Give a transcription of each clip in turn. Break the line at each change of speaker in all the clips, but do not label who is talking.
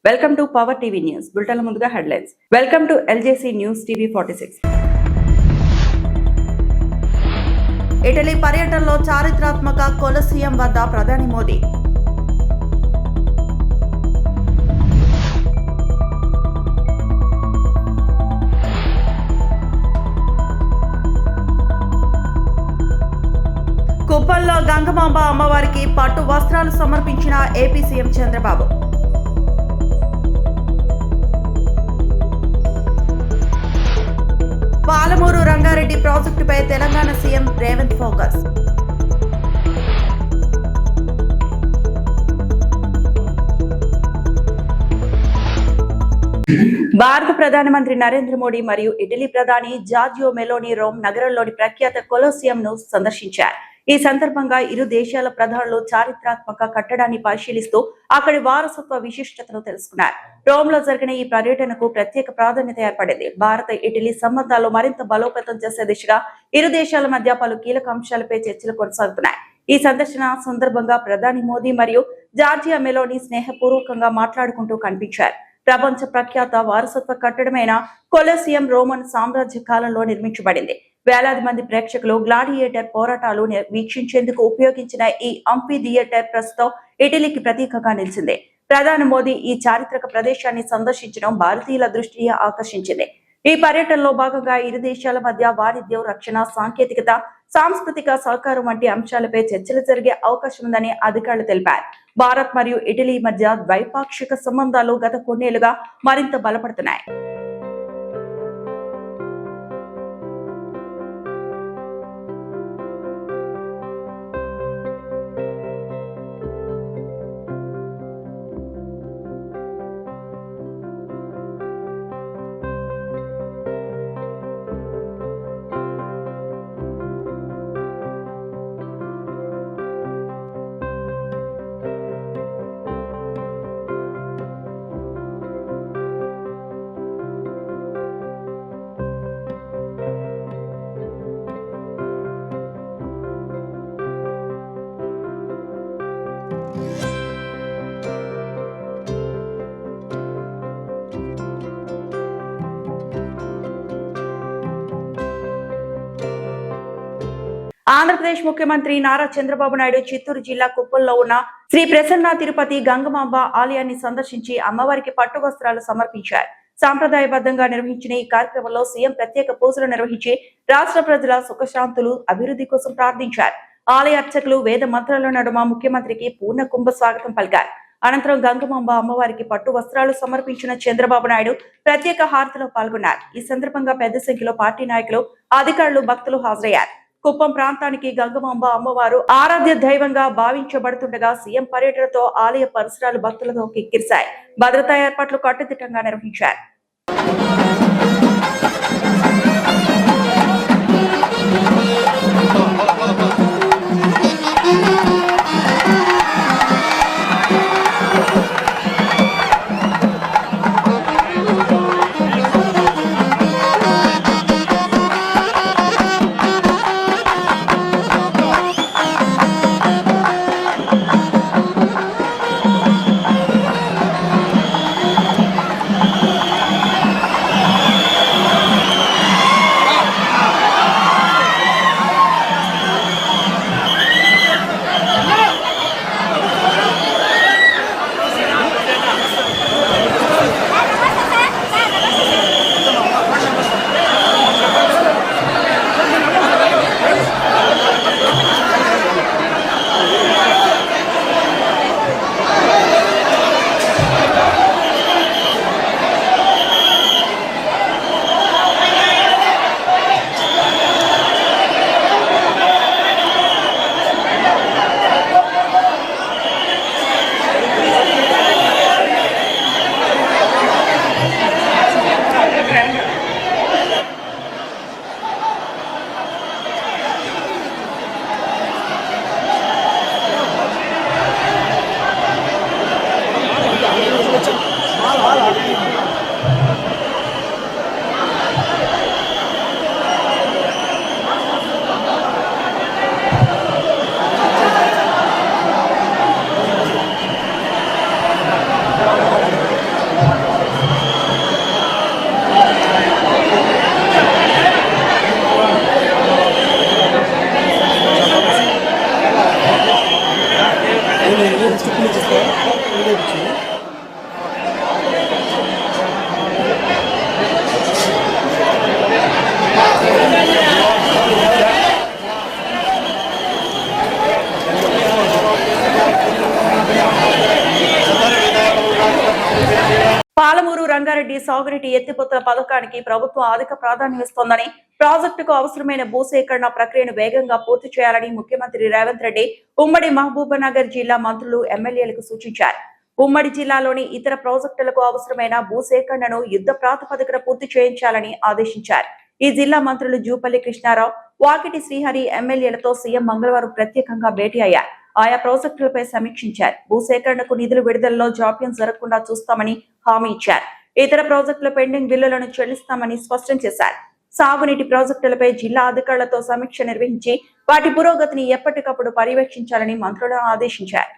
Welcome to power TV news bulletin ముందుగా headlines. Welcome to LJC news TV 46.
Italy పర్యటనలో చారిత్రాత్మక కొలసియం వద్ద ప్రధాని మోదీ. కుప్పంలో గంగమాంబ అమ్మవారికి పట్టు వస్త్రాలు సమర్పించిన ఏపీ సీఎం చంద్రబాబు. పాలమూరు రంగారెడ్డి ప్రాజెక్టుపై తెలంగాణ సీఎం రేవంత్ ఫోకస్.
భారత ప్రధానమంత్రి నరేంద్ర మోడీ మరియు ఇటలీ ప్రధాని జార్జియో మెలోని రోమ్ నగరంలోని ప్రఖ్యాత కొలోసియం ను సందర్శించారు. ఈ సందర్భంగా ఇరు దేశాల ప్రధానులు చారిత్రాత్మక కట్టడాన్ని పరిశీలిస్తూ అక్కడి వారసత్వ విశిష్టతను తెలుసుకున్నారు. రోమ్ లో జరిగిన ఈ పర్యటనకు ప్రత్యేక ప్రాధాన్యత ఏర్పడింది. భారత ఇటలీ సంబంధాలు మరింత బలోపేతం చేసే దిశగా ఇరు దేశాల మధ్య పలు కీలక అంశాలపై చర్చలు కొనసాగుతున్నాయి. ఈ సందర్శన సందర్భంగా ప్రధాని మోదీ మరియు జార్జియా మెలోని స్నేహపూర్వకంగా మాట్లాడుకుంటూ కనిపించారు. ప్రపంచ ప్రఖ్యాత వారసత్వ కట్టడమైన కొలోసియం రోమన్ సామ్రాజ్య కాలంలో నిర్మించబడింది. వేలాది మంది ప్రేక్షకులు గ్లాడియేటర్ పోరాటాలు వీక్షించేందుకు ఉపయోగించిన ఈ అంఫీ థియేటర్ ప్రస్తుతం ఇటలీకి ప్రతీకగా నిలిచింది. ప్రధాని మోదీ ఈ చారిత్రక ప్రదేశాన్ని సందర్శించడం భారతీయుల దృష్టిని ఆకర్షించింది. ఈ పర్యటనలో భాగంగా ఇరు దేశాల మధ్య వాణిజ్యం, రక్షణ, సాంకేతికత, సాంస్కృతిక సహకారం వంటి అంశాలపై చర్చలు జరిగే అవకాశం ఉందని అధికారులు తెలిపారు. భారత్ మరియు ఇటలీ మధ్య ద్వైపాక్షిక సంబంధాలు గత కొన్నేళ్లుగా మరింత బలపడుతున్నాయి. ఆంధ్రప్రదేశ్ ముఖ్యమంత్రి నారా చంద్రబాబు నాయుడు చిత్తూరు జిల్లా కుప్పంలో ఉన్న శ్రీ ప్రసన్న తిరుపతి గంగమాంబ ఆలయాన్ని సందర్శించి అమ్మవారికి పట్టు వస్త్రాలు సమర్పించారు. సాంప్రదాయబద్ధంగా నిర్వహించిన ఈ కార్యక్రమంలో సీఎం ప్రత్యేక పూజలు నిర్వహించి రాష్ట్ర ప్రజల సుఖశాంతులు, అభివృద్ధి కోసం ప్రార్థించారు. ఆలయ అర్చకులు వేద మంత్రాల నడుమ ముఖ్యమంత్రికి పూర్ణ కుంభ స్వాగతం పలికారు. అనంతరం గంగమాంబ అమ్మవారికి పట్టు వస్త్రాలు సమర్పించిన చంద్రబాబు నాయుడు ప్రత్యేక హారతిలో పాల్గొన్నారు. ఈ సందర్భంగా పెద్ద సంఖ్యలో పార్టీ నాయకులు, అధికారులు, భక్తులు హాజరయ్యారు. కుప్పం ప్రాంతానికి గంగమాంబ అమ్మవారు ఆరాధ్య దైవంగా భావించబడుతుండగా సీఎం పర్యటనతో ఆలయ పరిసరాలు భక్తులతో కిక్కిరిశాయి. భద్రతా ఏర్పాట్లు కట్టుదిట్టంగా నిర్వహించారు. రంగారెడ్డి సాగునీటి ఎత్తిపోతల పథకానికి ప్రభుత్వం అధిక ప్రాధాన్యం ఇస్తోందని, ప్రాజెక్టుకు అవసరమైన భూసేకరణ ప్రక్రియను వేగంగా పూర్తి చేయాలని ముఖ్యమంత్రి రేవంత్ రెడ్డి ఉమ్మడి మహబూబానగర్ జిల్లా మంత్రులు, ఎమ్మెల్యేలకు సూచించారు. ఉమ్మడి జిల్లాలోని ఇతర ప్రాజెక్టులకు అవసరమైన భూసేకరణను యుద్ధ ప్రాతిపదికన పూర్తి చేయించాలని ఆదేశించారు. ఈ జిల్లా మంత్రులు జూపల్లి కృష్ణారావు, వాకిటి శ్రీహరి ఎమ్మెల్యేలతో సీఎం మంగళవారం ప్రత్యేకంగా భేటీ అయ్యారు. ఆయా ప్రాజెక్టులపై సమీక్షించారు. భూసేకరణకు నిధులు విడుదలలో జాప్యం జరగకుండా చూస్తామని హామీ ఇచ్చారు. ఇతర ప్రాజెక్టుల పెండింగ్ బిల్లులను చెల్లిస్తామని స్పష్టం చేశారు. సాగునీటి ప్రాజెక్టులపై జిల్లా అధికారులతో సమీక్ష నిర్వహించి వాటి పురోగతిని ఎప్పటికప్పుడు పర్యవేక్షించాలని మంత్రులను ఆదేశించారు.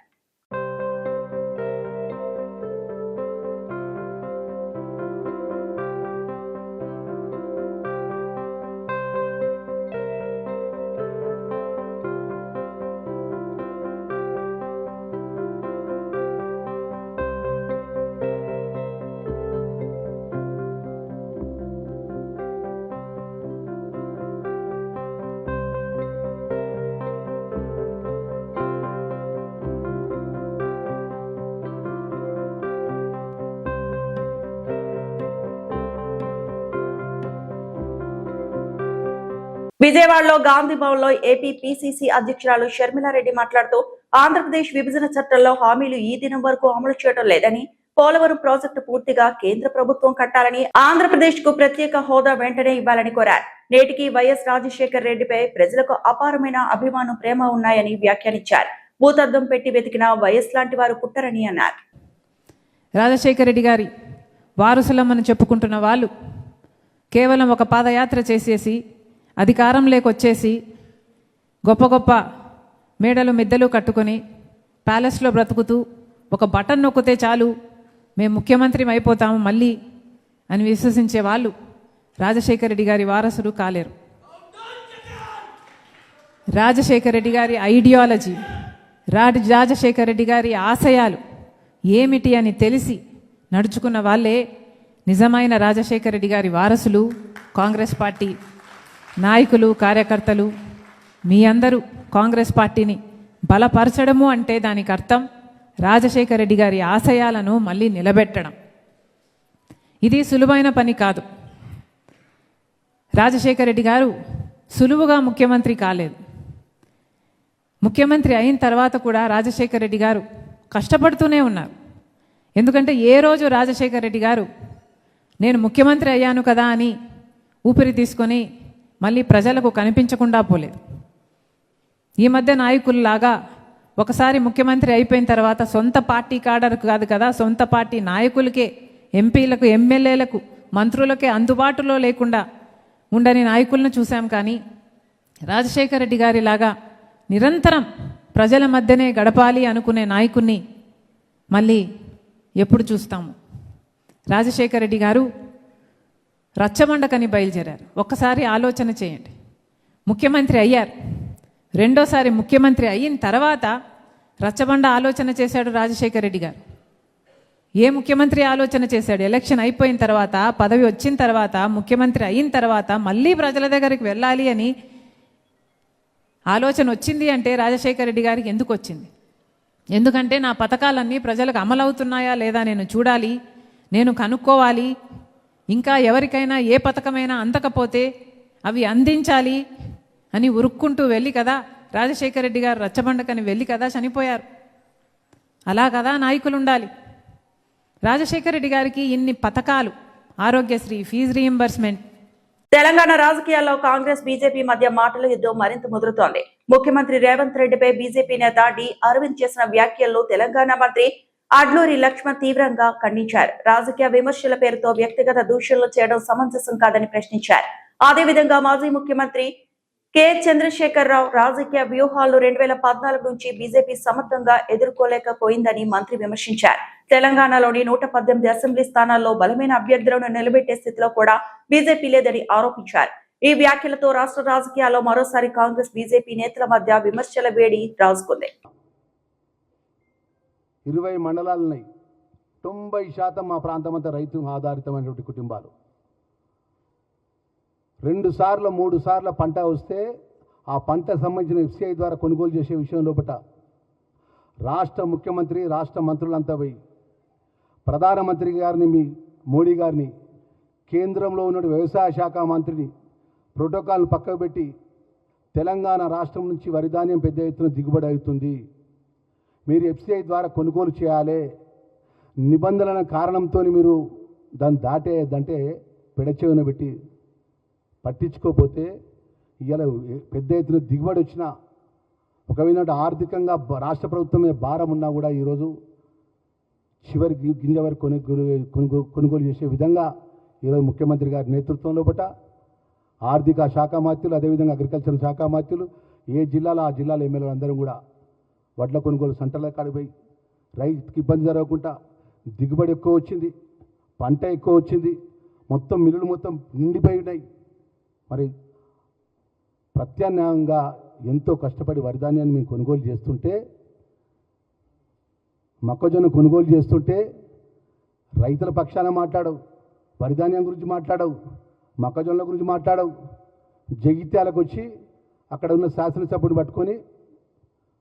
విజయవాడలో గాంధీ భవన్ లో ఏపీ పిసిసి అధ్యక్షురాలు షర్మిలారెడ్డి మాట్లాడుతూ, ఆంధ్రప్రదేశ్ విభజన చట్టంలో హామీలు ఈ దినం వరకు అమలు చేయడం లేదని, పోలవరం ప్రాజెక్టు పూర్తిగా కేంద్ర ప్రభుత్వం కట్టాలని, ఆంధ్రప్రదేశ్ కు ప్రత్యేక హోదా వెంటనే ఇవ్వాలని కోరారు. నేటికి వైఎస్ రాజశేఖర్ రెడ్డిపై ప్రజలకు అపారమైన అభిమానం, ప్రేమ ఉన్నాయని వ్యాఖ్యానించారు. భూతద్దం పెట్టి వెతికిన వైఎస్ లాంటి వారు పుట్టరని అన్నారు.
రాజశేఖర రెడ్డి గారి వారసులమని చెప్పుకుంటున్న వాళ్ళు కేవలం ఒక పాదయాత్ర చేసేసి అధికారంలోకి వచ్చేసి గొప్ప గొప్ప మేడలు మిద్దెలు కట్టుకొని ప్యాలెస్లో బ్రతుకుతూ ఒక బటన్ నొక్కితే చాలు మేము ముఖ్యమంత్రి అయిపోతాము మళ్ళీ అని విశ్వసించే వాళ్ళు రాజశేఖర రెడ్డి గారి వారసులు కాలేరు. రాజశేఖర రెడ్డి గారి ఐడియాలజీ, రాజశేఖర రెడ్డి గారి ఆశయాలు ఏమిటి అని తెలిసి నడుచుకున్న వాళ్ళే నిజమైన రాజశేఖర రెడ్డి గారి వారసులు. కాంగ్రెస్ పార్టీ నాయకులు, కార్యకర్తలు మీ అందరూ కాంగ్రెస్ పార్టీని బలపరచడము అంటే దానికి అర్థం రాజశేఖర రెడ్డి గారి ఆశయాలను మళ్ళీ నిలబెట్టడం. ఇది సులువైన పని కాదు. రాజశేఖర రెడ్డి గారు సులువుగా ముఖ్యమంత్రి కాలేదు. ముఖ్యమంత్రి అయిన తర్వాత కూడా రాజశేఖర రెడ్డి గారు కష్టపడుతూనే ఉన్నారు. ఎందుకంటే ఏ రోజు రాజశేఖర రెడ్డి గారు నేను ముఖ్యమంత్రి అయ్యాను కదా అని ఊపిరి తీసుకొని మళ్ళీ ప్రజలకు కనిపించకుండా పోలేదు. ఈ మధ్య నాయకుల్లాగా ఒకసారి ముఖ్యమంత్రి అయిపోయిన తర్వాత సొంత పార్టీ కాడర్ కాదు కదా, సొంత పార్టీ నాయకులకే, ఎంపీలకు, ఎమ్మెల్యేలకు, మంత్రులకే అందుబాటులో లేకుండా ఉండని నాయకులను చూశాం. కానీ రాజశేఖర రెడ్డి గారిలాగా నిరంతరం ప్రజల మధ్యనే గడపాలి అనుకునే నాయకుడిని మళ్ళీ ఎప్పుడు చూస్తాము? రాజశేఖర రెడ్డి గారు రచ్చబండకని బయలుదేరారు. ఒక్కసారి ఆలోచన చేయండి. ముఖ్యమంత్రి అయ్యారు, రెండోసారి ముఖ్యమంత్రి అయిన తర్వాత రచ్చబండ ఆలోచన చేశాడు రాజశేఖర రెడ్డి గారు. ఏ ముఖ్యమంత్రి ఆలోచన చేశాడు? ఎలక్షన్ అయిపోయిన తర్వాత, పదవి వచ్చిన తర్వాత, ముఖ్యమంత్రి అయిన తర్వాత మళ్ళీ ప్రజల దగ్గరికి వెళ్ళాలి అని ఆలోచన వచ్చింది అంటే రాజశేఖర రెడ్డి గారికి ఎందుకు వచ్చింది? ఎందుకంటే నా పథకాలన్నీ ప్రజలకు అమలవుతున్నాయా లేదా నేను చూడాలి, నేను కనుక్కోవాలి, ఇంకా ఎవరికైనా ఏ పథకమైనా అందకపోతే అవి అందించాలి అని ఉరుక్కుంటూ వెళ్ళి కదా రాజశేఖర రెడ్డి గారు రచ్చబండకని వెళ్ళి కదా చనిపోయారు. అలా కదా నాయకులు ఉండాలి. రాజశేఖర రెడ్డి గారికి ఇన్ని పథకాలు, ఆరోగ్యశ్రీ, ఫీజు రీయింబర్స్మెంట్.
తెలంగాణ రాజకీయాల్లో కాంగ్రెస్, బీజేపీ మధ్య మాటల యుద్ధం మరింత ముదురుతోంది. ముఖ్యమంత్రి రేవంత్ రెడ్డిపై బీజేపీ నేత డి అరవింద్ చేసిన వ్యాఖ్యలను తెలంగాణ మంత్రి అడ్లూరి లక్ష్మణ్ తీవ్రంగా ఖండించారు. రాజకీయ విమర్శల పేరుతో వ్యక్తిగత దూషణలు చేయడం సమంజసం కాదని ప్రశ్నించారు. అదేవిధంగా మాజీ ముఖ్యమంత్రి కె చంద్రశేఖరరావు రాజకీయ వ్యూహాలను 2014 నుంచి బీజేపీ సమర్థంగా ఎదుర్కోలేకపోయిందని మంత్రి విమర్శించారు. తెలంగాణలోని 118 అసెంబ్లీ స్థానాల్లో బలమైన అభ్యర్థులను నిలబెట్టే స్థితిలో కూడా బీజేపీ లేదని ఆరోపించారు. ఈ వ్యాఖ్యలతో రాష్ట్ర రాజకీయాల్లో మరోసారి కాంగ్రెస్, బీజేపీ నేతల మధ్య విమర్శల వేడి రాజుకుంది.
20 మండలాలున్నాయి. 90% మా ప్రాంతమంతా రైతు ఆధారితమైనటువంటి కుటుంబాలు. 2 సార్లు 3 సార్లు పంట వస్తే ఆ పంట సంబంధించిన ఎఫ్సిఐ ద్వారా కొనుగోలు చేసే విషయం లోపల రాష్ట్ర ముఖ్యమంత్రి, రాష్ట్ర మంత్రులంతా పోయి ప్రధానమంత్రి గారిని మీ మోడీ గారిని, కేంద్రంలో ఉన్న వ్యవసాయ శాఖ మంత్రిని ప్రోటోకాల్ను పక్కకు పెట్టి తెలంగాణ రాష్ట్రం నుంచి వరి ధాన్యం పెద్ద ఎత్తున దిగుబడి అవుతుంది, మీరు ఎఫ్సిఐ ద్వారా కొనుగోలు చేయాలి, నిబంధనల కారణంతో మీరు దాన్ని దాటేదంటే పెడచెవిన పెట్టి పట్టించుకోకపోతే ఇవాళ పెద్ద ఎత్తున దిగుబడి వచ్చినా ఒక విధంగా ఆర్థికంగా రాష్ట్ర ప్రభుత్వం మీద భారం ఉన్నా కూడా ఈరోజు చివరి గింజ వరకు కొనుగోలు చేసే విధంగా ఈరోజు ముఖ్యమంత్రి గారి నేతృత్వంలో పట్ల ఆర్థిక శాఖ మంత్రులు, అదేవిధంగా అగ్రికల్చర్ శాఖ మంత్రులు, ఏ జిల్లాలో ఆ జిల్లాలో ఎమ్మెల్యేలు అందరం కూడా వడ్ల కొనుగోలు సెంటర్ల కాడికి పోయి రైతుకి ఇబ్బంది జరగకుండా దిగుబడి ఎక్కువ వచ్చింది, పంట ఎక్కువ వచ్చింది, మొత్తం మిల్లులు మొత్తం నిండిపోయి ఉన్నాయి. మరి ప్రత్యామ్నాయంగా ఎంతో కష్టపడి వరిధాన్యాన్ని మేము కొనుగోలు చేస్తుంటే, మొక్కజొన్న కొనుగోలు చేస్తుంటే రైతుల పక్షాన మాట్లాడవు, వరిధాన్యం గురించి మాట్లాడవు, మొక్కజొన్నల గురించి మాట్లాడవు. జగిత్యాలకు వచ్చి అక్కడ ఉన్న శాసనసభ్యుడు పట్టుకొని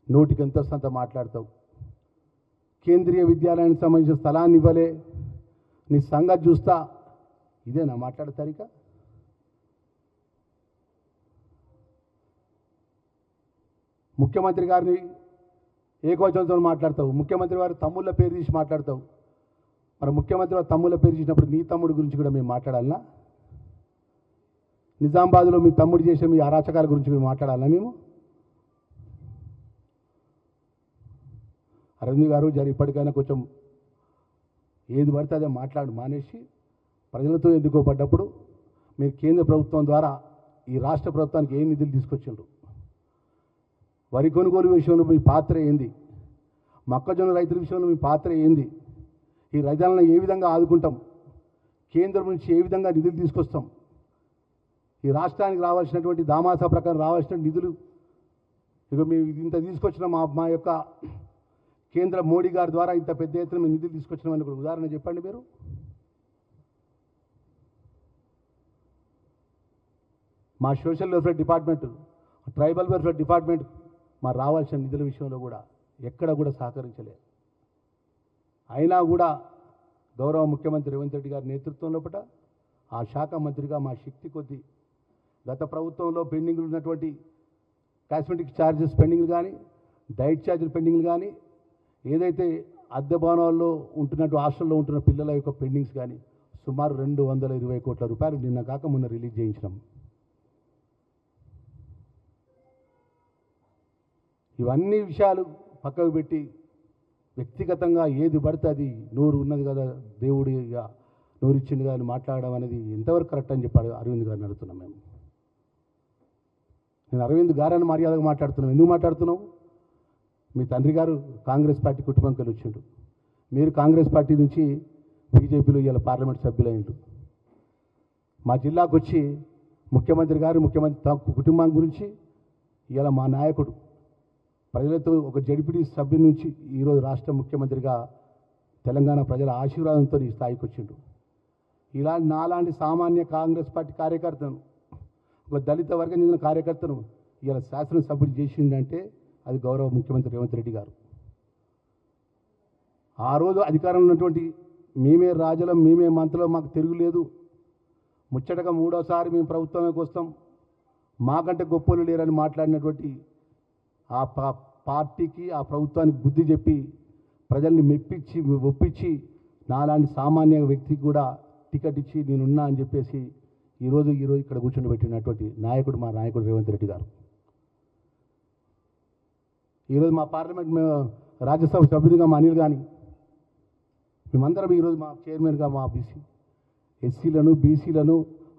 నోటికి ఎంత వస్తుందంత మాట్లాడతావు. కేంద్రీయ విద్యాలయానికి సంబంధించిన స్థలాన్ని ఇవ్వలే, నీ సంగతి చూస్తా, ఇదేనా మాట్లాడతారిక? ముఖ్యమంత్రి గారిని ఏకవచనంతో మాట్లాడతావు, ముఖ్యమంత్రి వారి తమ్ముళ్ళ పేరు తీసి మాట్లాడతావు. మరి ముఖ్యమంత్రి వారి తమ్ముళ్ళ పేరు తీసినప్పుడు నీ తమ్ముడి గురించి కూడా మేము మాట్లాడాలన్నా? నిజామాబాద్లో మీ తమ్ముడు చేసే మీ అరాచకాల గురించి మేము మాట్లాడాలన్నా? మేము అరవింద్ గారు ఇప్పటికైనా కొంచెం ఏది పడితే అదే మానేసి ప్రజలతో ఎన్నుకోబడ్డప్పుడు మీరు కేంద్ర ప్రభుత్వం ద్వారా ఈ రాష్ట్ర ప్రభుత్వానికి ఏ నిధులు తీసుకొచ్చిండ్రు, వరి కొనుగోలు విషయంలో మీ పాత్ర ఏంది, మొక్కజొన్న రైతుల విషయంలో మీ పాత్ర ఏంది, ఈ రైతులను ఏ విధంగా ఆదుకుంటాం, కేంద్రం నుంచి ఏ విధంగా నిధులు తీసుకొస్తాం, ఈ రాష్ట్రానికి రావాల్సినటువంటి దామాసా ప్రకారం రావాల్సిన నిధులు ఇక మేము ఇంత తీసుకొచ్చిన మా యొక్క కేంద్ర మోడీ గారి ద్వారా ఇంత పెద్ద ఎత్తున మేము నిధులు తీసుకొచ్చినామని ఒక ఉదాహరణ చెప్పండి మీరు. మా social welfare department, tribal welfare department మా రావాల్సిన నిధుల విషయంలో కూడా ఎక్కడ కూడా సహకరించలే. అయినా కూడా గౌరవ ముఖ్యమంత్రి రేవంత్ రెడ్డి గారి నేతృత్వంలో పట ఆ శాఖ మంత్రిగా మా శక్తి కొద్దీ గత ప్రభుత్వంలో పెండింగ్లు ఉన్నటువంటి కాస్మెటిక్ ఛార్జెస్ పెండింగ్లు కానీ, డైట్ ఛార్జీలు పెండింగ్లు కానీ, ఏదైతే అద్దె భవనాల్లో ఉంటున్నట్టు హాస్టల్లో ఉంటున్న పిల్లల యొక్క పెండింగ్స్ కానీ సుమారు 220 కోట్ల రూపాయలు నిన్న కాక మొన్న రిలీజ్ చేయించినాం. ఇవన్నీ విషయాలు పక్కకు పెట్టి వ్యక్తిగతంగా ఏది పడితే అది నోరు ఉన్నది కదా దేవుడు నోరు ఇచ్చింది కదా అని మాట్లాడడం అనేది ఎంతవరకు కరెక్ట్ అని చెప్పాడు అరవింద్ గారిని అడుగుతున్నాం మేము. నేను అరవింద్ గారని మర్యాదగా మాట్లాడుతున్నాం. ఎందుకు మాట్లాడుతున్నావు? మీ తండ్రి గారు కాంగ్రెస్ పార్టీ కుటుంబంకి వచ్చిండు, మీరు కాంగ్రెస్ పార్టీ నుంచి బీజేపీలో ఇవాళ పార్లమెంట్ సభ్యులైండు. మా జిల్లాకు వచ్చి ముఖ్యమంత్రి కుటుంబం గురించి ఇవాళ మా నాయకుడు ప్రజలతో ఒక జడిపిడి సభ్యుల నుంచి ఈరోజు రాష్ట్ర ముఖ్యమంత్రిగా తెలంగాణ ప్రజల ఆశీర్వాదంతో ఈ స్థాయికి వచ్చిండు. ఇలాంటి నాలాంటి సామాన్య కాంగ్రెస్ పార్టీ కార్యకర్తను, ఒక దళిత వర్గం చెందిన కార్యకర్తను ఇలా శాసనసభ్యుడు చేసిండంటే అది గౌరవ ముఖ్యమంత్రి రేవంత్ రెడ్డి గారు. ఆ రోజు అధికారంలో ఉన్నటువంటి మేమే రాజులం, మేమే మంత్రులం, మాకు తిరుగులేదు, ముచ్చటగా మూడోసారి మేము ప్రభుత్వంలోకి వస్తాం, మాకంటే గొప్పలు లేరని మాట్లాడినటువంటి ఆ పార్టీకి, ఆ ప్రభుత్వానికి బుద్ధి చెప్పి ప్రజల్ని ఒప్పించి నాలాంటి సామాన్య వ్యక్తికి కూడా టికెట్ ఇచ్చి నేనున్నా అని చెప్పేసి ఈరోజు ఇక్కడ కూర్చొని పెట్టినటువంటి నాయకుడు మా నాయకుడు రేవంత్ రెడ్డి గారు. ఈరోజు మా పార్లమెంట్ రాజ్యసభ సభ్యునిగా మా అనిల్ కానీ మేమందరం ఈరోజు మా చైర్మన్గా మా ఎస్సీలను బీసీలను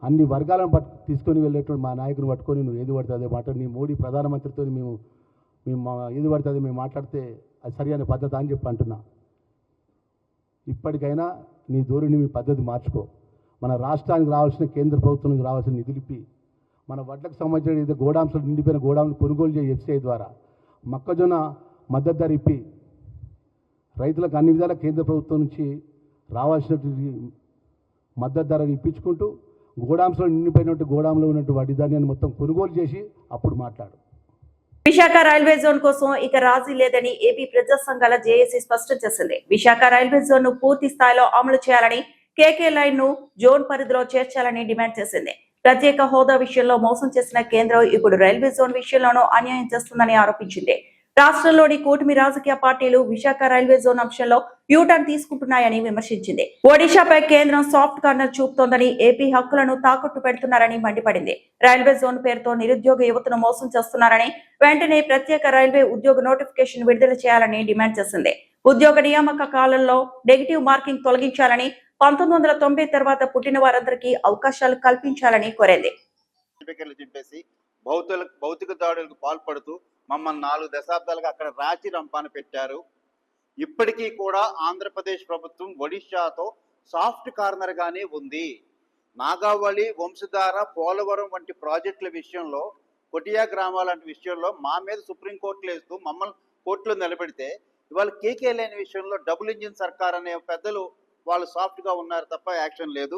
అన్ని వర్గాలను తీసుకొని వెళ్ళేటువంటి మా నాయకుని పట్టుకొని నువ్వు ఏది పడితే అదే మాట, నీ మోడీ ప్రధానమంత్రితో మేము ఏది పడితే అదే మేము మాట్లాడితే అది సరైన పద్ధతి అని చెప్పి అంటున్నా. ఇప్పటికైనా నీ ధోరణి మీ పద్ధతి మార్చుకో. మన రాష్ట్రానికి రావాల్సిన, కేంద్ర ప్రభుత్వానికి రావాల్సిన నిధులిప్పి మన వడ్లకు సంబంధించిన ఏదో గోడాంశాలు నిండిపోయిన గోడాంలు కొనుగోలు చేయ ఎఫ్సిఐ ద్వారా మొక్కజొన్న మద్దతు ధర ఇప్పి రైతులకు అన్ని విధాల కేంద్ర ప్రభుత్వం నుంచి రావాల్సినటువంటి మద్దతు ధరను ఇప్పించుకుంటూ గోడాంశంలో నిండిపోయినట్టు గోడాంలో ఉన్నట్టు వడ్డీ ధాన్యాన్ని మొత్తం కొనుగోలు చేసి అప్పుడు మాట్లాడు.
విశాఖ రైల్వే జోన్ కోసం ఇక రాజీ లేదని ఏపీ ప్రజా సంఘాల జేఏసీ స్పష్టం చేసింది. విశాఖ రైల్వే జోన్ ను పూర్తి స్థాయిలో అమలు చేయాలని కేకే లైన్ ను జోన్ పరిధిలో చేర్చాలని డిమాండ్ చేసింది. ప్రత్యేక హోదా విషయంలో మోసం చేసిన కేంద్రం ఇప్పుడు రైల్వే జోన్ విషయంలోనూ అన్యాయం చేస్తుందని ఆరోపించింది. రాష్ట్రంలోని కూటమి రాజకీయ పార్టీలు విశాఖ రైల్వే జోన్ అంశంలో యూటర్న్ తీసుకుంటున్నాయని విమర్శించింది. ఒడిశాపై కేంద్రం సాఫ్ట్ కార్నర్ చూపుతోందని, ఏపీ హక్కులను తాకట్టు పెడుతున్నారని మండిపడింది. రైల్వే జోన్ పేరుతో నిరుద్యోగ యువతను మోసం చేస్తున్నారని, వెంటనే ప్రత్యేక రైల్వే ఉద్యోగ నోటిఫికేషన్ విడుదల చేయాలని డిమాండ్ చేసింది. ఉద్యోగ నియామక కాలంలో నెగిటివ్ మార్కింగ్ తొలగించాలని, 1990 తర్వాత పుట్టిన వారందరికీ అవకాశాలు కల్పించాలని కోరింది.
భౌతిక దాడులకు పాల్పడుతూ మమ్మల్ని 4 దశాబ్దాలుగా అక్కడ రాచి రంపాన పెట్టారు. ఇప్పటికీ కూడా ఆంధ్రప్రదేశ్ ప్రభుత్వం ఒడిశాతో సాఫ్ట్ కార్నర్ గానే ఉంది. నాగావళి, వంశధార, పోలవరం వంటి ప్రాజెక్టుల విషయంలో, కొటియా గ్రామాల వంటి విషయంలో మా మీద సుప్రీంకోర్టులు వేస్తూ మమ్మల్ని కోర్టులో నిలబెడితే, ఇవాళ కేకే లేని విషయంలో డబుల్ ఇంజిన్ సర్కార్ అనే పెద్దలు వాళ్ళు సాఫ్ట్గా ఉన్నారు తప్ప యాక్షన్ లేదు.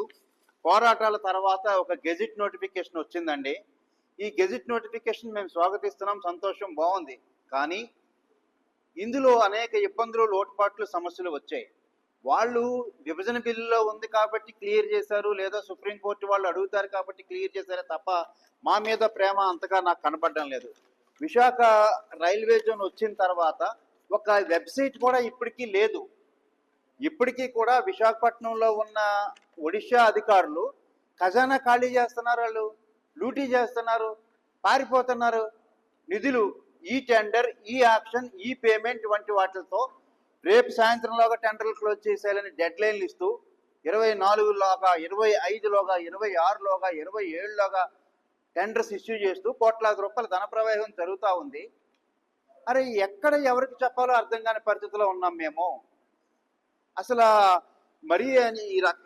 పోరాటాల తర్వాత ఒక గెజిట్ నోటిఫికేషన్ వచ్చిందండి. ఈ గెజిట్ నోటిఫికేషన్ మేము స్వాగతిస్తున్నాం, సంతోషం, బాగుంది. కానీ ఇందులో అనేక ఇబ్బందులు, లోటుపాట్లు, సమస్యలు వచ్చాయి. వాళ్ళు విభజన బిల్లులో ఉంది కాబట్టి క్లియర్ చేశారు, లేదా సుప్రీంకోర్టు వాళ్ళు అడుగుతారు కాబట్టి క్లియర్ చేశారే తప్ప మా మీద ప్రేమ అంతగా నాకు కనపడడం లేదు. విశాఖ రైల్వే జోన్ వచ్చిన తర్వాత ఒక వెబ్సైట్ కూడా ఇప్పటికీ లేదు. ఇప్పటికీ కూడా విశాఖపట్నంలో ఉన్న ఒడిశా అధికారులు ఖజానా ఖాళీ చేస్తున్నారు, వాళ్ళు లూటీ చేస్తున్నారు, పారిపోతున్నారు. నిధులు, ఈ టెండర్, ఈ ఆక్షన్, ఈ పేమెంట్ వంటి వాటితో రేపు సాయంత్రంలోగా టెండర్లు క్లోజ్ చేసేయాలని డెడ్ లైన్లు ఇస్తూ 24లోగా, 25లోగా, 26లోగా, 27లోగా టెండర్స్ ఇష్యూ చేస్తూ కోట్లాది రూపాయల ధన ప్రవాహం జరుగుతూ ఉంది. అరే ఎక్కడ ఎవరికి చెప్పాలో అర్థం కాని పరిస్థితిలో ఉన్నాం మేము. అసలు మరీ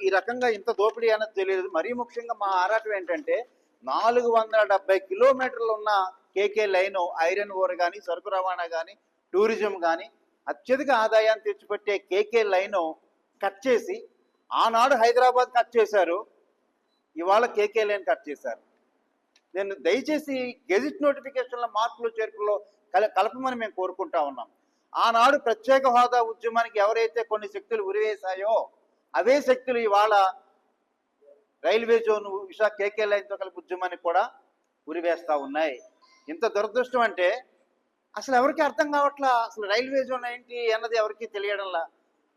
ఈ రకంగా ఇంత దోపిడీ అనేది తెలియదు. మరీ ముఖ్యంగా మా ఆరాటం ఏంటంటే 470 కిలోమీటర్లు ఉన్న కేకే లైను, ఐరన్ ఓర్ కానీ, సరుకు రవాణా కానీ, టూరిజం కానీ అత్యధిక ఆదాయాన్ని తెచ్చిపెట్టే కేకే లైను కట్ చేసి, ఆనాడు హైదరాబాద్ కట్ చేశారు, ఇవాళ కేకే లైన్ కట్ చేశారు. నేను దయచేసి గెజిట్ నోటిఫికేషన్ల మార్పులు చేర్పుల్లో కలపమని మేము కోరుకుంటా ఉన్నాం. ఆనాడు ప్రత్యేక హోదా ఉద్యమానికి ఎవరైతే కొన్ని శక్తులు ఉరివేశాయో అవే శక్తులు ఇవాళ రైల్వే జోన్, విశాఖ కేకే లైన్తో కలిపి ఉద్యమానికి కూడా ఉరివేస్తూ ఉన్నాయి. ఇంత దురదృష్టం అంటే అసలు ఎవరికి అర్థం కావట్లా. అసలు రైల్వే జోన్ ఏంటి అన్నది ఎవరికి తెలియడంలా.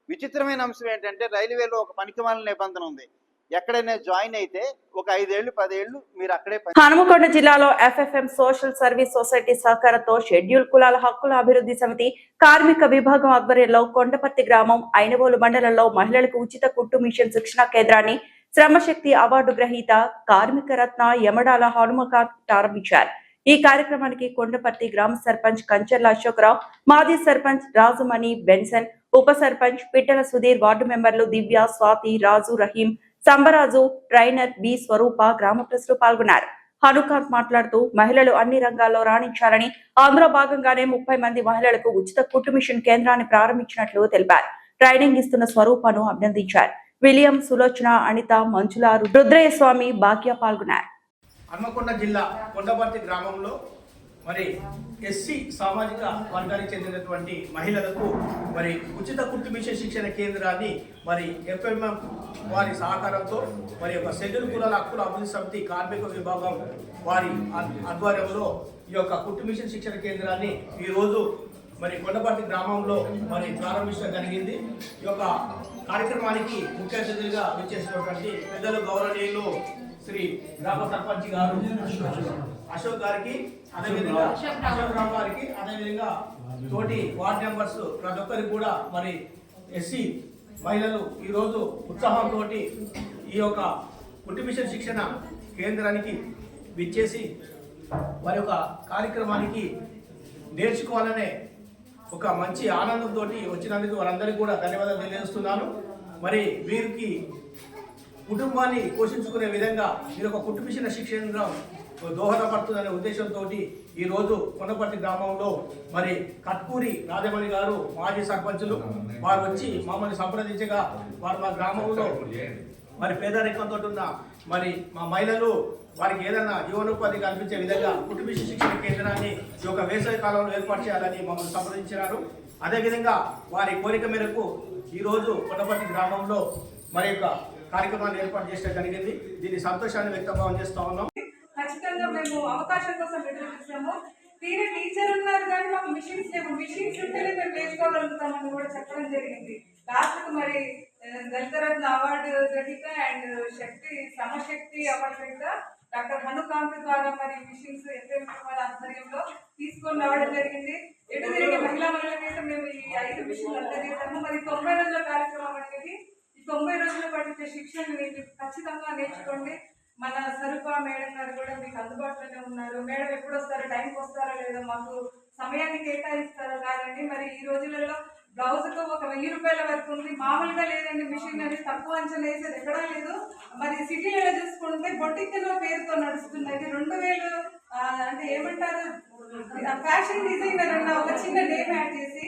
విచిత్రమైన అంశం ఏంటంటే రైల్వేలో ఒక పనికిమాలిన నిబంధన ఉంది. ఎక్కడైనా జాయిన్ అయితే ఒక 5 ఏళ్ళు 10 ఏళ్ళు మీరు అక్కడే.
హనుమకొండ జిల్లాలో FFM సోషల్ సర్వీస్ సొసైటీ సహకారంతో షెడ్యూల్ కులాల హక్కుల అభివృద్ధి సమితి కార్మిక విభాగం ఆధ్వర్యంలో కొండపర్తి గ్రామం, ఐనవోలు మండలంలో మహిళలకు ఉచిత కుట్టు మిషన్ శిక్షణ కేంద్రాన్ని శ్రమశక్తి అవార్డు గ్రహీత కార్మిక రత్న యమడాల హనుమకాంత్ ప్రారంభించారు. ఈ కార్యక్రమానికి కొండపర్తి గ్రామ సర్పంచ్ కంచర్ల అశోక్రావు, మాజీ సర్పంచ్ రాజుమణి బెన్సన్, ఉప సర్పంచ్ పిట్టల సుధీర్, వార్డు మెంబర్లు దివ్య, స్వాతి, రాజు, రహీం, సంబరాజు, ట్రైనర్ బి స్వరూప, గ్రామ ప్రజలు పాల్గొన్నారు. హనుకాంత్ మాట్లాడుతూ మహిళలు అన్ని రంగాల్లో రాణించాలని, అందులో భాగంగానే 30 మంది మహిళలకు ఉచిత కుట్టు మిషన్ కేంద్రాన్ని ప్రారంభించినట్లు తెలిపారు. ట్రైనింగ్ ఇస్తున్న స్వరూపను అభినందించారు. విలియం, సులోచన, అనిత, మంజుల, రుద్రయ్య స్వామి, భాగ్య పాల్గొన్నారు.
హన్మకొండ జిల్లా కొండపర్తి గ్రామంలో మరి ఎస్సీ సామాజిక వర్గానికి చెందినటువంటి మహిళలకు మరి ఉచిత కుట్టు మిషన్ శిక్షణ కేంద్రాన్ని మరి FMM వారి సహకారంతో మరి ఒక షెడ్యూల్ కులాల హక్కుల అభివృద్ధి సమితి కార్మిక విభాగం వారి ఆధ్వర్యంలో ఈ యొక్క కుట్టు మిషన్ శిక్షణ కేంద్రాన్ని ఈరోజు మరి కొండపర్తి గ్రామంలో మరి ప్రారంభించడం జరిగింది. ఈ యొక్క కార్యక్రమానికి ముఖ్య అతిథులుగా విచ్చేసినటువంటి పెద్దలు గౌరవనీయులు శ్రీ గ్రామ సర్పంచ్ గారు అశోక్ గారికి, అదేవిధంగా అశోక్ రావు గారికి, అదేవిధంగా తోటి వార్డ్ మెంబర్స్ ప్రతి ఒక్కరికి కూడా మరి ఎస్సీ మహిళలు ఈరోజు ఉత్సాహంతో ఈ యొక్క కుట్టు మిషన్ శిక్షణ కేంద్రానికి విచ్చేసి వారి యొక్క కార్యక్రమానికి నేర్చుకోవాలనే ఒక మంచి ఆనందంతో వచ్చినందుకు వారందరికీ కూడా ధన్యవాదాలు తెలియజేస్తున్నాను. మరి వీరికి కుటుంబాన్ని పోషించుకునే విధంగా మీరు ఒక కుట్టు మిషన్ శిక్షణ దోహదపడుతుందనే ఉద్దేశంతో ఈరోజు కొండపర్తి గ్రామంలో మరి కట్కూరి రాజమణి గారు, మాజీ సర్పంచులు వారు వచ్చి మమ్మల్ని సంప్రదించగా, వారు మా గ్రామంలో మరి పేదరికంతో ఉన్న మరి మా మహిళలు వారికి ఏదైనా జీవనోపాధి కల్పించే విధంగా కుట్టు మిషన్ శిక్షణ కేంద్రాన్ని ఈ యొక్క వేసవి కాలంలో ఏర్పాటు చేయాలని మమ్మల్ని సంప్రదించినారు. అదేవిధంగా వారి కోరిక మేరకు ఈరోజు కొండపర్తి గ్రామంలో మరి యొక్క కార్యక్రమాన్ని ఏర్పాటు చేయడం జరిగింది. దీని సంతోషాన్ని వ్యక్తభావం చేస్తా ఉన్నాం.
ఖచ్చితంగా మేము అవకాశం కోసం ఎదురు చూసాము. తీరే టీచర్ ఉన్నారు కానీ మాకు మిషన్స్ లేవు. మిషన్స్ ఉంటేనే మేము నేర్చుకోగలుగుతామని కూడా చెప్పడం జరిగింది. లాస్ట్కు మరి దళితరత్న అవార్డు గ్రహీత అండ్ శక్తి సమశక్తి అవార్డు గ్రహీత డాక్టర్ హనుకాంత్ ద్వారా మరి మిషన్స్ ఎఫ్ఎం వాళ్ళ ఆధ్వర్యంలో తీసుకొని రావడం జరిగింది. ఎటు తిరిగి మహిళలకైతే మేము ఈ 5 మిషన్లు అందజేసాము. మరి 90 రోజుల కార్యక్రమం అనేది ఈ 90 రోజులు పట్టించే శిక్షణ మీరు ఖచ్చితంగా నేర్చుకోండి. మన స్వరూప మేడం గారు కూడా మీకు అందుబాటులోనే ఉన్నారు. మేడం ఎప్పుడు వస్తారో, టైంకి వస్తారో లేదో, మాకు సమయాన్ని కేటాయిస్తారో కాదండి. మరి ఈ రోజులలో బ్లౌజ్కు ఒక 1000 రూపాయల వరకు ఉంది. మామూలుగా లేదండి, మిషన్ అనేది తక్కువ అంచనా వేసేది ఎక్కడా లేదు. మరి సిటీలలో చూసుకుంటే బొటిక్లో పేరుతో నడుస్తున్నది 2000 అంటే ఏమంటారు, ఫ్యాషన్ డిజైనర్ అన్న ఒక చిన్న నేమ్ యాడ్ చేసి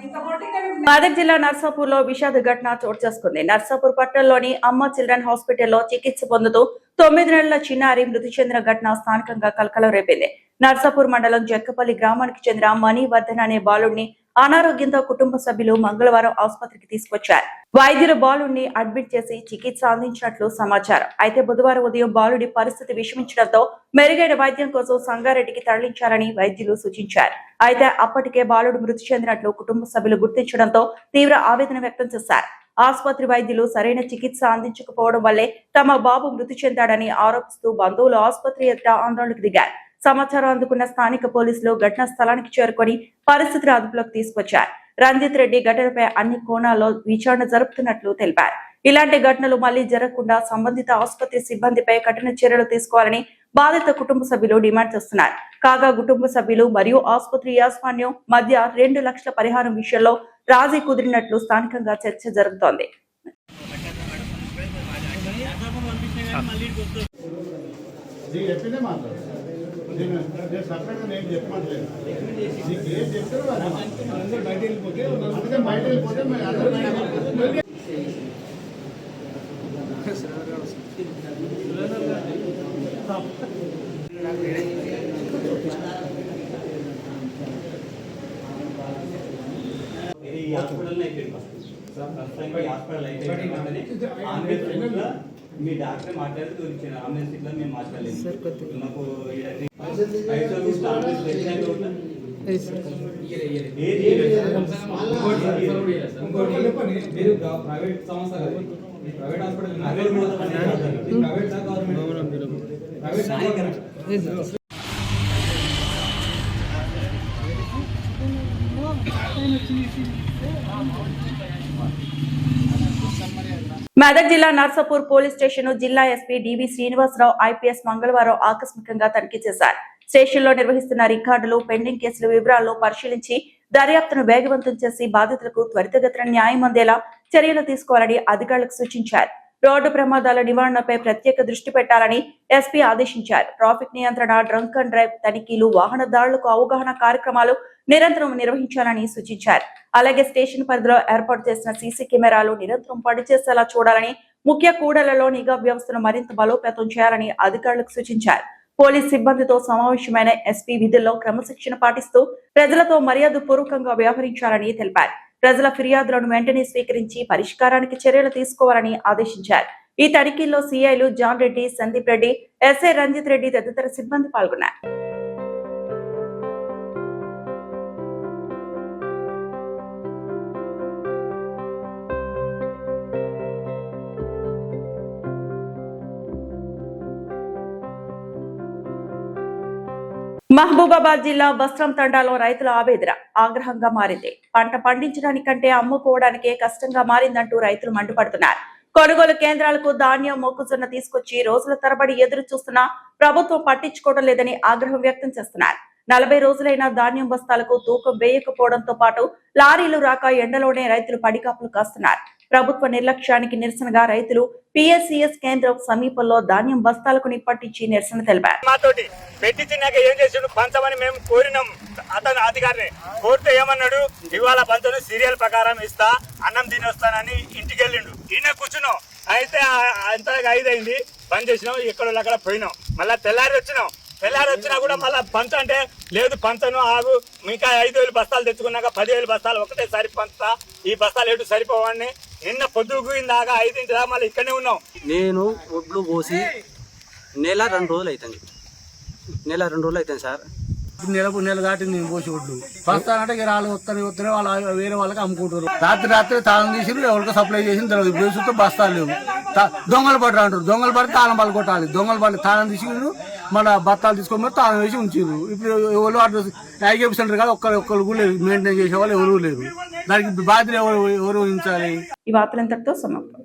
ఇంకా బొటిక్ అని.
మెదక్ జిల్లా నర్సాపూర్ లో విషాద ఘటన చోటు చేసుకుంది. నర్సాపూర్ పట్టణంలోని అమ్మ చిల్డ్రన్ హాస్పిటల్లో చికిత్స పొందుతూ 9 నెలల చిన్నారి మృతి చెందిన ఘటన స్థానికంగా కలకలం రేపింది. నర్సాపూర్ మండలం జక్కపల్లి గ్రామానికి చెందిన మణివర్ధన్ అనే బాలుడిని అనారోగ్యంతో కుటుంబ సభ్యులు మంగళవారం ఆసుపత్రికి తీసుకొచ్చారు. వైద్యులు బాలుడిని అడ్మిట్ చేసి చికిత్స అందించినట్లు సమాచారం. అయితే బుధవారం ఉదయం బాలుడి పరిస్థితి విషమించడంతో మెరుగైన వైద్యం కోసం సంగారెడ్డికి తరలించాలని వైద్యులు సూచించారు. అయితే అప్పటికే బాలుడు మృతి చెందినట్లు కుటుంబ సభ్యులు గుర్తించడంతో తీవ్ర ఆవేదన వ్యక్తం చేశారు. ఆసుపత్రి వైద్యులు సరైన చికిత్స అందించకపోవడం వల్లే తమ బాబు మృతి చెందాడని ఆరోపిస్తూ బంధువులు ఆసుపత్రి ఎదుట ఆందోళనకు దిగారు. సమాచారం అందుకున్న స్థానిక పోలీసులు ఘటనా స్థలానికి చేరుకొని పరిస్థితిని అదుపులోకి తీసుకొచ్చారు. రంజిత్ రెడ్డి ఘటనపై అన్ని కోణాల్లో విచారణ జరుపుతున్నట్లు తెలిపారు. ఇలాంటి ఘటనలు మళ్లీ జరగకుండా సంబంధిత ఆసుపత్రి సిబ్బందిపై కఠిన చర్యలు తీసుకోవాలని బాధిత కుటుంబ సభ్యులు డిమాండ్ చేస్తున్నారు. కాగా కుటుంబ సభ్యులు మరియు ఆసుపత్రి యాజమాన్యం మధ్య 2 లక్షల పరిహారం విషయంలో రాజీ కుదిరినట్లు స్థానికంగా చర్చ జరుగుతోంది.
ఈ హాస్పిటల్ అయిపోయింది ప్రస్తుతానికి హాస్పిటల్ అయిపోయింది. మీ డాక్టర్ మాట్లాడి గురించి అంబులెన్స్ ఇట్లా మేము మాట్లాడలేదు. మాకు
మీరు ప్రైవేట్ సంస్థ కదా, ప్రైవేట్ హాస్పిటల్ ప్రైవేట్
మెదక్ జిల్లా నర్సాపూర్ పోలీస్ స్టేషన్ జిల్లా ఎస్పీ డివి శ్రీనివాసరావు ఐపీఎస్ మంగళవారం ఆకస్మికంగా తనిఖీ చేశారు. స్టేషన్ లో నిర్వహిస్తున్న రికార్డులు, పెండింగ్ కేసుల వివరాలను పరిశీలించి దర్యాప్తును వేగవంతం చేసి బాధితులకు త్వరితగతిన న్యాయం అందేలా చర్యలు తీసుకోవాలని అధికారులకు సూచించారు. రోడ్డు ప్రమాదాల నివారణపై ప్రత్యేక దృష్టి పెట్టాలని ఎస్పీ ఆదేశించారు. ట్రాఫిక్ నియంత్రణ, డ్రంక్ అండ్ డ్రైవ్ తనిఖీలు, వాహనదారులకు అవగాహన కార్యక్రమాలు నిరంతరం నిర్వహించాలని సూచించారు. అలాగే స్టేషన్ పరిధిలో ఏర్పాటు చేసిన సీసీ కెమెరాలు నిరంతరం పనిచేసేలా చూడాలని, ముఖ్య కూడళ్లలో నిఘా వ్యవస్థను మరింత బలోపేతం చేయాలని అధికారులకు సూచించారు. పోలీస్ సిబ్బందితో సమావేశమైన ఎస్పీ విధుల్లో క్రమశిక్షణ పాటిస్తూ ప్రజలతో మర్యాదపూర్వకంగా వ్యవహరించాలని తెలిపారు. ప్రజల ఫిర్యాదులను వెంటనే స్వీకరించి పరిష్కారానికి చర్యలు తీసుకోవాలని ఆదేశించారు. ఈ తనిఖీల్లో సీఐలు జాన్ రెడ్డి, సందీప్ రెడ్డి, ఎస్ఐ రంజిత్ రెడ్డి తదితర సిబ్బంది పాల్గొన్నారు. మహబూబాబాద్ జిల్లా వస్త్రం తండాలో రైతుల ఆవేదన ఆగ్రహంగా మారింది. పంట పండించడానికంటే అమ్ముకోవడానికే కష్టంగా మారిందంటూ రైతులు మండిపడుతున్నారు. కొనుగోలు కేంద్రాలకు ధాన్యం, మొక్కజొన్న తీసుకొచ్చి రోజుల తరబడి ఎదురు చూస్తున్నా ప్రభుత్వం పట్టించుకోవడం లేదని ఆగ్రహం వ్యక్తం చేస్తున్నారు. 40 రోజులైన ధాన్యం బస్తాలకు తూకం వేయకపోవడంతో పాటు లారీలు రాక ఎండలోనే రైతులు పడికాపులు కాస్తున్నారు. ప్రభుత్వ నిర్లక్ష్యానికి నిరసనగా రైతులు పిఎస్సిఎస్ కేంద్రం సమీపంలో ధాన్యం బస్తాలకు నిప్పట్టించి నిరసన తెలిపారు.
మాతోటి పెట్టించినాక ఏం చేసిండు, పంచమని మేము కోరినాం. అతను అధికారిని కోరితే ఏమన్నాడు, ఇవాళ పంచను సీరియల్ ప్రకారం ఇస్తా, అన్నం తిని వస్తానని ఇంటికి వెళ్ళిండు. ఈయన కూర్చున్నాం. అయితే అంతగా 5 అయింది, పని చేసినాం, ఎక్కడో అక్కడ పోయినాం. మళ్ళా తెల్లారి వచ్చినాం. తెల్లారి వచ్చినా కూడా మళ్ళీ పంచ అంటే లేదు పంచను ఆగు ఇంకా 5,000 బస్తాలు తెచ్చుకున్నాక 10,000 బస్తాలు ఒకటేసారి పంచుతా, ఈ బస్తాలు ఎటు సరిపోవని నిన్న పొద్దుగుయిందాకా 5 దాకా మళ్ళీ ఇక్కడనే ఉన్నాం.
నేను ఒడ్లు పోసి నెల 2 రోజులు అవుతుంది సార్.
నెల దాటి నేను పోసి ఒడ్లు వస్తానంటే ఇక రాళ్ళు వస్తానే వాళ్ళు వేరే వాళ్ళకి అమ్ముకుంటారు. రాత్రి తాళం తీసి ఎవరికి సప్లై చేసిన తర్వాత ఇప్పుడు బస్తాలు లేవు. దొంగలు పడరు అంటారు, దొంగలు పడి తాళం పళ్ళు కొట్టాలి. దొంగలు పడి తాళం తీసిరు, మళ్ళీ బత్తాలు తీసుకొని మరి తాళం వేసి ఉంచారు. ఇప్పుడు ఎవరు ఐకేపీ సెంటర్ కాదు, ఒక్కరు కూడా లేరు, మెయింటైన్ చేసే వాళ్ళు ఎవరు లేరు. దానికి బాధ్యత ఎవరు వహించాలి?
ఈ వార్తలంతటితో సమాప్తం.